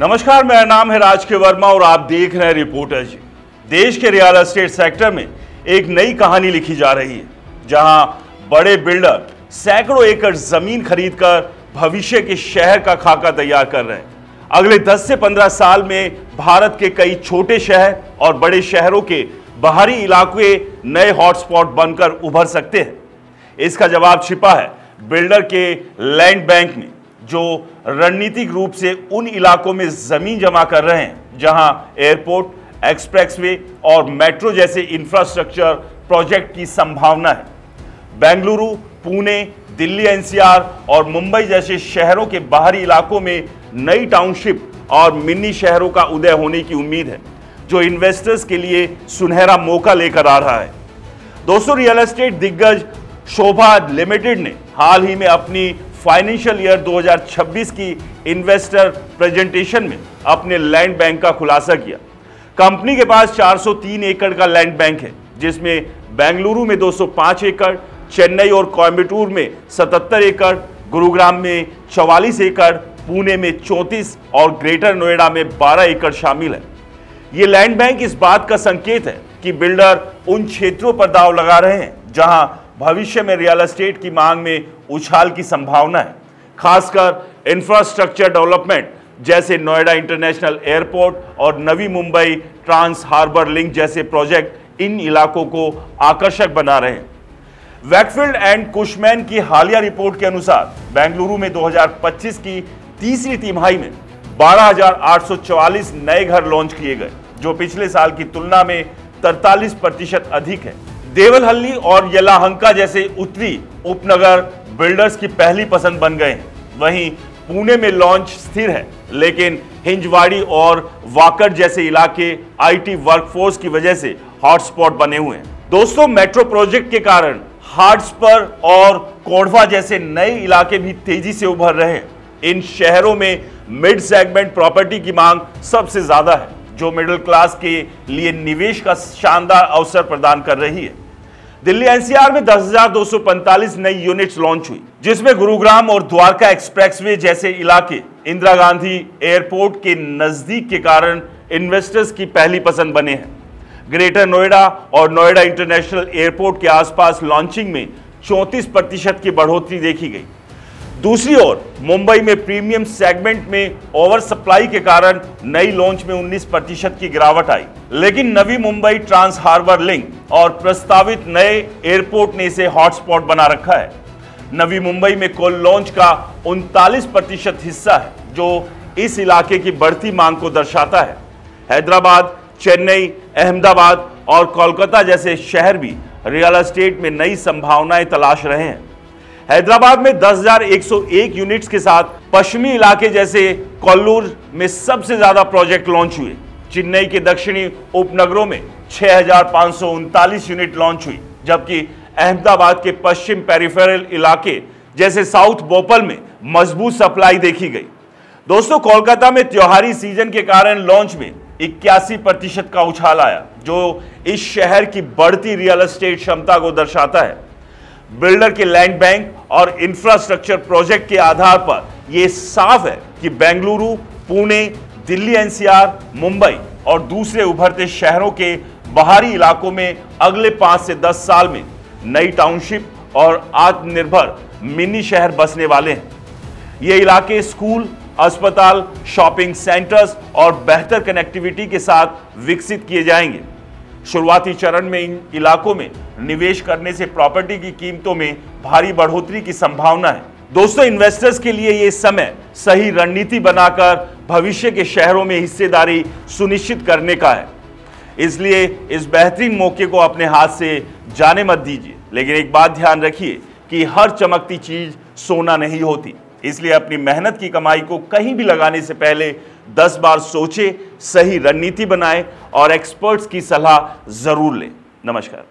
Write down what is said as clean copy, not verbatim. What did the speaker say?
नमस्कार, मेरा नाम है राज के वर्मा और आप देख रहे हैं रिपोर्टर जी। देश के रियल एस्टेट सेक्टर में एक नई कहानी लिखी जा रही है, जहां बड़े बिल्डर सैकड़ों एकड़ जमीन खरीदकर भविष्य के शहर का खाका तैयार कर रहे हैं। अगले 10 से 15 साल में भारत के कई छोटे शहर और बड़े शहरों के बाहरी इलाके नए हॉटस्पॉट बनकर उभर सकते हैं। इसका जवाब छिपा है बिल्डर के लैंड बैंक में, जो रणनीतिक रूप से उन इलाकों में जमीन जमा कर रहे हैं जहां एयरपोर्ट, एक्सप्रेसवे और मेट्रो जैसे इंफ्रास्ट्रक्चर प्रोजेक्ट की संभावना है। बेंगलुरु, पुणे, दिल्ली एनसीआर और मुंबई जैसे शहरों के बाहरी इलाकों में नई टाउनशिप और मिनी शहरों का उदय होने की उम्मीद है, जो इन्वेस्टर्स के लिए सुनहरा मौका लेकर आ रहा है। दोस्तों, रियल एस्टेट दिग्गज शोभा लिमिटेड ने हाल ही में अपनी फाइनेंशियल ईयर 2026 की इन्वेस्टर प्रेजेंटेशन में अपने लैंड बैंक का खुलासा किया। कंपनी के पास 403 एकड़ का लैंड बैंक है, जिसमें बेंगलुरु में 205 एकड़, चेन्नई और कोयम्बटूर में 77 एकड़, गुरुग्राम में 44 एकड़, पुणे में 34 और ग्रेटर नोएडा में 12 एकड़ शामिल है। ये लैंड बैंक इस बात का संकेत है कि बिल्डर उन क्षेत्रों पर दांव लगा रहे हैं जहां भविष्य में रियल एस्टेट की मांग में उछाल की संभावना है। खासकर इंफ्रास्ट्रक्चर डेवलपमेंट जैसे नोएडा इंटरनेशनल एयरपोर्ट और Navi Mumbai trans harbour link जैसे प्रोजेक्ट इन इलाकों को आकर्षक बना रहे हैं। वैकफील्ड एंड कुशमैन की हालिया रिपोर्ट के अनुसार बेंगलुरु में 2025 की तीसरी तिमाही में 12,844 नए घर लॉन्च किए गए, जो पिछले साल की तुलना में 43% अधिक है। देवलहल्ली और यलाहंका जैसे उत्तरी उपनगर बिल्डर्स की पहली पसंद बन गए हैं। वहीं पुणे में लॉन्च स्थिर है, लेकिन हिंजवाड़ी और वाकड जैसे इलाके आईटी वर्कफोर्स की वजह से हॉटस्पॉट बने हुए हैं। दोस्तों, मेट्रो प्रोजेक्ट के कारण हार्ट्सपर और कोढ़वा जैसे नए इलाके भी तेजी से उभर रहे हैं। इन शहरों में मिड सेगमेंट प्रॉपर्टी की मांग सबसे ज्यादा है, जो मिडिल क्लास के लिए निवेश का शानदार अवसर प्रदान कर रही है। दिल्ली एनसीआर में 10,245 नई यूनिट्स लॉन्च हुई, जिसमें गुरुग्राम और द्वारका एक्सप्रेसवे जैसे इलाके इंदिरा गांधी एयरपोर्ट के नजदीक के कारण इन्वेस्टर्स की पहली पसंद बने हैं। ग्रेटर नोएडा और नोएडा इंटरनेशनल एयरपोर्ट के आसपास लॉन्चिंग में 34% की बढ़ोतरी देखी गई। दूसरी ओर मुंबई में प्रीमियम सेगमेंट में ओवर सप्लाई के कारण नई लॉन्च में 19% की गिरावट आई, लेकिन Navi Mumbai trans harbour link और प्रस्तावित नए एयरपोर्ट ने इसे हॉटस्पॉट बना रखा है। नवी मुंबई में कुल लॉन्च का 39% हिस्सा है, जो इस इलाके की बढ़ती मांग को दर्शाता है। हैदराबाद, चेन्नई, अहमदाबाद और कोलकाता जैसे शहर भी रियल एस्टेट में नई संभावनाएं तलाश रहे हैं। हैदराबाद में 10,101 यूनिट्स के साथ पश्चिमी इलाके जैसे कोल्लूर में सबसे ज्यादा प्रोजेक्ट लॉन्च हुए। चेन्नई के दक्षिणी उपनगरों में 6,539 यूनिट लॉन्च हुई, जबकि अहमदाबाद के पश्चिम पेरिफेरल इलाके जैसे साउथ भोपाल में मजबूत सप्लाई देखी गई। दोस्तों, कोलकाता में त्योहारी सीजन के कारण लॉन्च में 81% का उछाल आया, जो इस शहर की बढ़ती रियल एस्टेट क्षमता को दर्शाता है। बिल्डर के लैंड बैंक और इंफ्रास्ट्रक्चर प्रोजेक्ट के आधार पर यह साफ है कि बेंगलुरु, पुणे, दिल्ली एनसीआर, मुंबई और दूसरे उभरते शहरों के बाहरी इलाकों में अगले 5 से 10 साल में नई टाउनशिप और आत्मनिर्भर मिनी शहर बसने वाले हैं। ये इलाके स्कूल, अस्पताल, शॉपिंग सेंटर्स और बेहतर कनेक्टिविटी के साथ विकसित किए जाएंगे। शुरुआती चरण में इन इलाकों में निवेश करने से प्रॉपर्टी की कीमतों में भारी बढ़ोतरी की संभावना है। दोस्तों, इन्वेस्टर्स के लिए यह समय सही रणनीति बनाकर भविष्य के शहरों में हिस्सेदारी सुनिश्चित करने का है। इसलिए इस बेहतरीन मौके को अपने हाथ से जाने मत दीजिए। लेकिन एक बात ध्यान रखिए कि हर चमकती चीज सोना नहीं होती। इसलिए अपनी मेहनत की कमाई को कहीं भी लगाने से पहले 10 बार सोचे, सही रणनीति बनाएं और एक्सपर्ट्स की सलाह जरूर लें। नमस्कार।